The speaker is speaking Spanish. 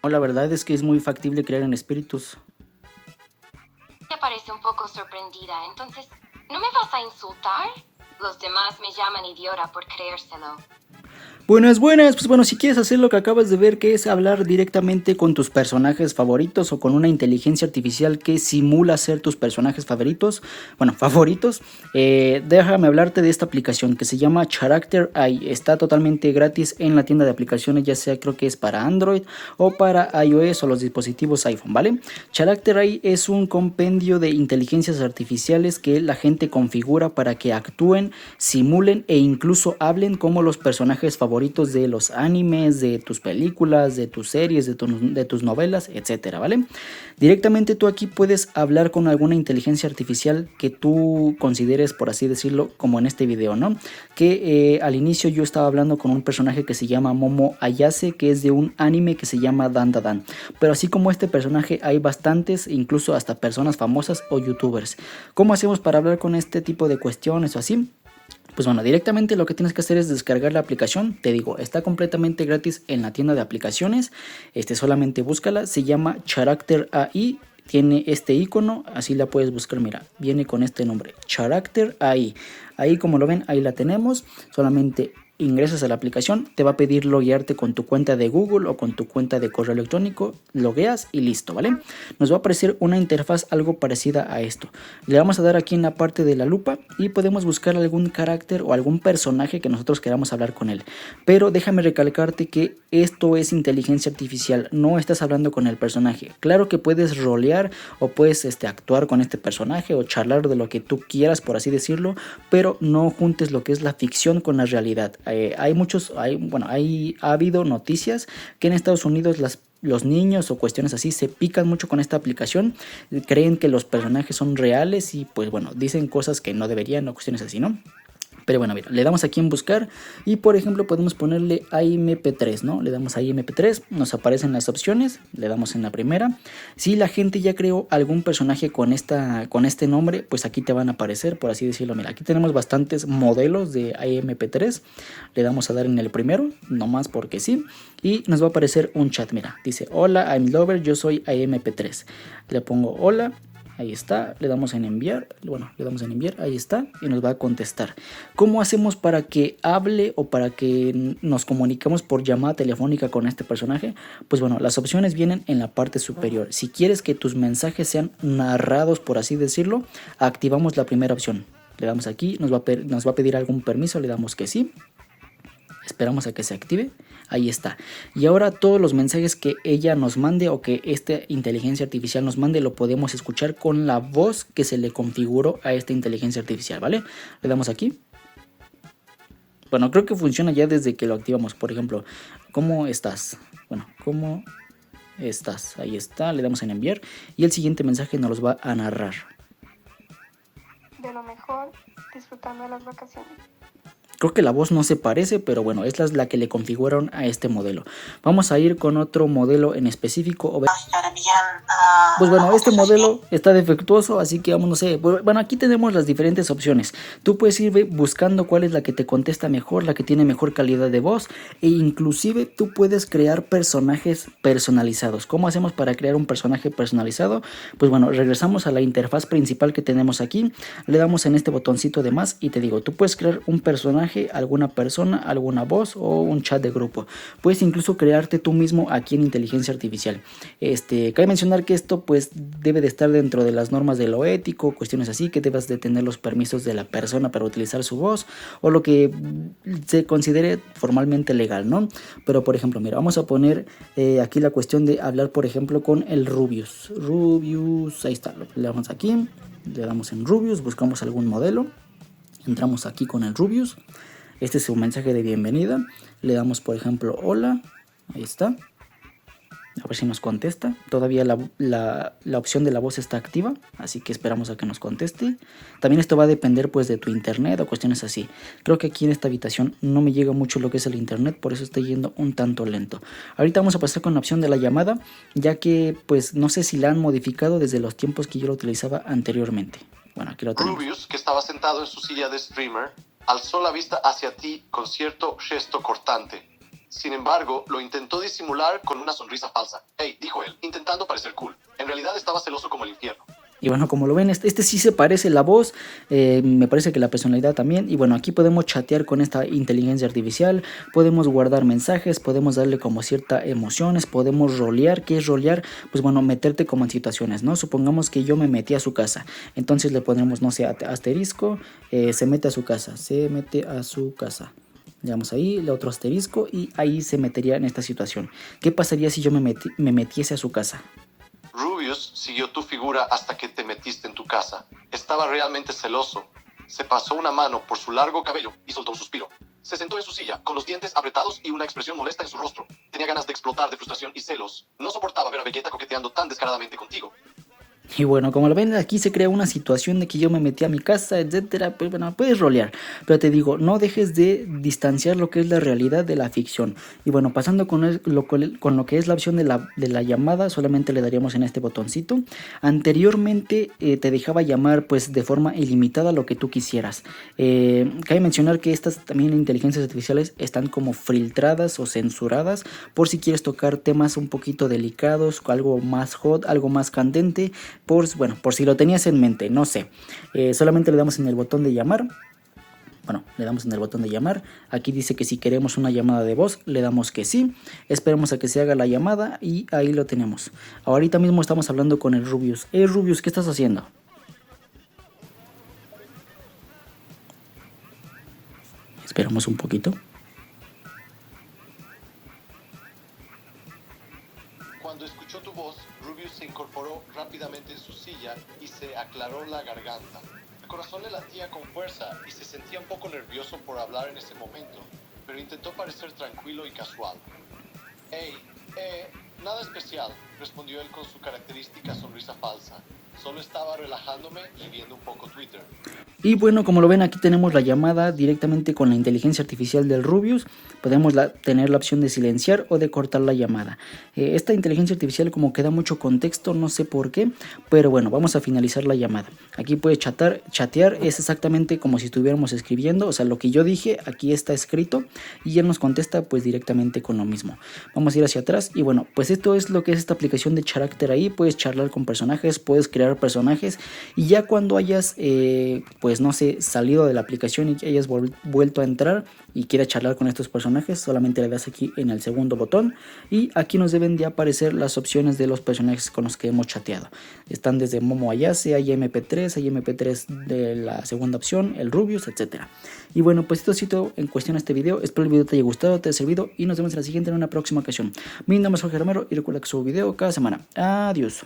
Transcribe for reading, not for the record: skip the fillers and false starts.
La verdad es que es muy factible crear en espíritus. Te parece un poco sorprendida, entonces, ¿no me vas a insultar? Los demás me llaman idiota por creérselo. Buenas, buenas. Pues bueno, si quieres hacer lo que acabas de ver, que es hablar directamente con tus personajes favoritos o con una inteligencia artificial que simula ser tus personajes favoritos, déjame hablarte de esta aplicación que se llama Character AI. Está totalmente gratis en la tienda de aplicaciones, ya sea creo que es para Android o para iOS o los dispositivos iPhone, ¿vale? Character AI es un compendio de inteligencias artificiales que la gente configura para que actúen, simulen e incluso hablen como los personajes favoritos de los animes, de tus películas, de tus series, de tus novelas, etcétera, ¿vale? Directamente tú aquí puedes hablar con alguna inteligencia artificial que tú consideres, por así decirlo, como en este video, ¿no? Que al inicio yo estaba hablando con un personaje que se llama Momo Ayase, que es de un anime que se llama Dan Da Dan. Pero así como este personaje hay bastantes, incluso hasta personas famosas o youtubers. ¿Cómo hacemos para hablar con este tipo de cuestiones o así? Pues bueno, directamente lo que tienes que hacer es descargar la aplicación. Te digo, está completamente gratis en la tienda de aplicaciones. Solamente búscala, se llama Character AI. Tiene este icono, así la puedes buscar, mira, viene con este nombre, Character AI. Ahí como lo ven, ahí la tenemos. Solamente ingresas a la aplicación, te va a pedir loguearte con tu cuenta de Google o con tu cuenta de correo electrónico, logueas y listo, ¿vale? Nos va a aparecer una interfaz algo parecida a esto. Le vamos a dar aquí en la parte de la lupa y podemos buscar algún carácter o algún personaje que nosotros queramos hablar con él. Pero déjame recalcarte que esto es inteligencia artificial, no estás hablando con el personaje. Claro que puedes rolear o puedes actuar con este personaje o charlar de lo que tú quieras, por así decirlo, pero no juntes lo que es la ficción con la realidad. Ha habido noticias que en Estados Unidos los niños o cuestiones así se pican mucho con esta aplicación, creen que los personajes son reales y pues bueno, dicen cosas que no deberían o cuestiones así, ¿no? Pero bueno, mira, le damos aquí en buscar y por ejemplo podemos ponerle AMP3, ¿no? Le damos a IMP3, nos aparecen las opciones, le damos en la primera. Si la gente ya creó algún personaje con este nombre, pues aquí te van a aparecer, por así decirlo. Mira, aquí tenemos bastantes modelos de AMP3, le damos a dar en el primero, nomás porque sí, y nos va a aparecer un chat, mira, dice, hola, I'm Lover, yo soy AMP3. Le pongo hola. Ahí está, le damos en enviar, ahí está, y nos va a contestar. ¿Cómo hacemos para que hable o para que nos comuniquemos por llamada telefónica con este personaje? Pues bueno, las opciones vienen en la parte superior. Si quieres que tus mensajes sean narrados, por así decirlo, activamos la primera opción. Le damos aquí, nos va a pedir algún permiso, le damos que sí. Esperamos a que se active. Ahí está. Y ahora todos los mensajes que ella nos mande o que esta inteligencia artificial nos mande lo podemos escuchar con la voz que se le configuró a esta inteligencia artificial, ¿vale? Le damos aquí. Bueno, creo que funciona ya desde que lo activamos. Por ejemplo, ¿cómo estás? Bueno, ¿cómo estás? Ahí está. Le damos en enviar. Y el siguiente mensaje nos los va a narrar. De lo mejor, disfrutando de las vacaciones. Creo que la voz no se parece, pero bueno, esta es la que le configuraron a este modelo. Vamos a ir con otro modelo en específico. Pues bueno, este modelo está defectuoso, así que vamos, no sé. Bueno, aquí tenemos las diferentes opciones. Tú puedes ir buscando cuál es la que te contesta mejor, la que tiene mejor calidad de voz, e inclusive tú puedes crear personajes personalizados. ¿Cómo hacemos para crear un personaje personalizado? Pues bueno, regresamos a la interfaz principal que tenemos aquí, le damos en este botoncito de más y te digo, tú puedes crear un personaje, alguna persona, alguna voz o un chat de grupo. Puedes incluso crearte tú mismo aquí en inteligencia artificial. Cabe mencionar que esto pues debe de estar dentro de las normas de lo ético, cuestiones así, que debas de tener los permisos de la persona para utilizar su voz o lo que se considere formalmente legal, ¿no? Pero por ejemplo, mira, vamos a poner aquí la cuestión de hablar por ejemplo con el Rubius, ahí está, le damos aquí, le damos en Rubius, buscamos algún modelo, entramos aquí con el Rubius, este es un mensaje de bienvenida, le damos por ejemplo hola, ahí está. A ver si nos contesta. Todavía la opción de la voz está activa, así que esperamos a que nos conteste. También esto va a depender pues de tu internet o cuestiones así. Creo que aquí en esta habitación no me llega mucho lo que es el internet, por eso estoy yendo un tanto lento. Ahorita vamos a pasar con la opción de la llamada, ya que pues no sé si la han modificado desde los tiempos que yo lo utilizaba anteriormente. Bueno, aquí lo tenemos. Rubius, que estaba sentado en su silla de streamer, alzó la vista hacia ti con cierto gesto cortante. Sin embargo, lo intentó disimular con una sonrisa falsa. Hey, dijo él, intentando parecer cool. En realidad estaba celoso como el infierno. Y bueno, como lo ven, este sí se parece la voz, me parece que la personalidad también. Y bueno, aquí podemos chatear con esta inteligencia artificial, podemos guardar mensajes, podemos darle como ciertas emociones, podemos rolear. ¿Qué es rolear? Pues bueno, meterte como en situaciones, ¿no? Supongamos que yo me metí a su casa, entonces le ponemos, no sé, asterisco, se mete a su casa, se mete a su casa. Le damos ahí, el otro asterisco y ahí se metería en esta situación. ¿Qué pasaría si yo me metiese a su casa? Rubius siguió tu figura hasta que te metiste en tu casa. Estaba realmente celoso. Se pasó una mano por su largo cabello y soltó un suspiro. Se sentó en su silla, con los dientes apretados y una expresión molesta en su rostro. Tenía ganas de explotar de frustración y celos. No soportaba ver a Vegeta coqueteando tan descaradamente contigo. Y bueno, como lo ven, aquí se crea una situación de que yo me metí a mi casa, etcétera. Pues bueno, puedes rolear, pero te digo, no dejes de distanciar lo que es la realidad de la ficción. Y bueno, pasando con lo que es la opción de la llamada, solamente le daríamos en este botoncito. Anteriormente te dejaba llamar pues de forma ilimitada lo que tú quisieras. Cabe mencionar que estas también inteligencias artificiales están como filtradas o censuradas por si quieres tocar temas un poquito delicados, algo más hot, algo más candente. Por si lo tenías en mente, no sé. Solamente le damos en el botón de llamar. Bueno, le damos en el botón de llamar. Aquí dice que si queremos una llamada de voz, le damos que sí. Esperemos a que se haga la llamada y ahí lo tenemos. Ahorita mismo estamos hablando con el Rubius. Rubius, ¿qué estás haciendo? Esperamos un poquito. Cuando escuchó tu voz, Rubius se incorporó rápidamente en su silla y se aclaró la garganta. El corazón le latía con fuerza y se sentía un poco nervioso por hablar en ese momento, pero intentó parecer tranquilo y casual. Nada especial, respondió él con su característica sonrisa falsa. Solo estaba relajándome y viendo un poco Twitter. Y bueno, como lo ven, aquí tenemos la llamada directamente con la inteligencia artificial del Rubius. Podemos tener la opción de silenciar o de cortar la llamada. Esta inteligencia artificial como que da mucho contexto, no sé por qué, pero bueno, vamos a finalizar la llamada. Aquí puede chatear, es exactamente como si estuviéramos escribiendo, o sea, lo que yo dije aquí está escrito y él nos contesta pues directamente con lo mismo. Vamos a ir hacia atrás y bueno, pues esto es lo que es esta aplicación de Character AI. Puedes charlar con personajes, puedes crear personajes y ya cuando hayas pues no sé, salido de la aplicación y que hayas vuelto a entrar y quieras charlar con estos personajes, solamente le das aquí en el segundo botón y aquí nos deben de aparecer las opciones de los personajes con los que hemos chateado. Están desde Momo Ayase, hay MP3 de la segunda opción, el Rubius, etcétera. Y bueno, pues esto ha sido en cuestión a este video. Espero el video te haya gustado, te haya servido y nos vemos en la siguiente en una próxima ocasión. Mi nombre es Jorge Romero y recuerda que subo video cada semana. Adiós.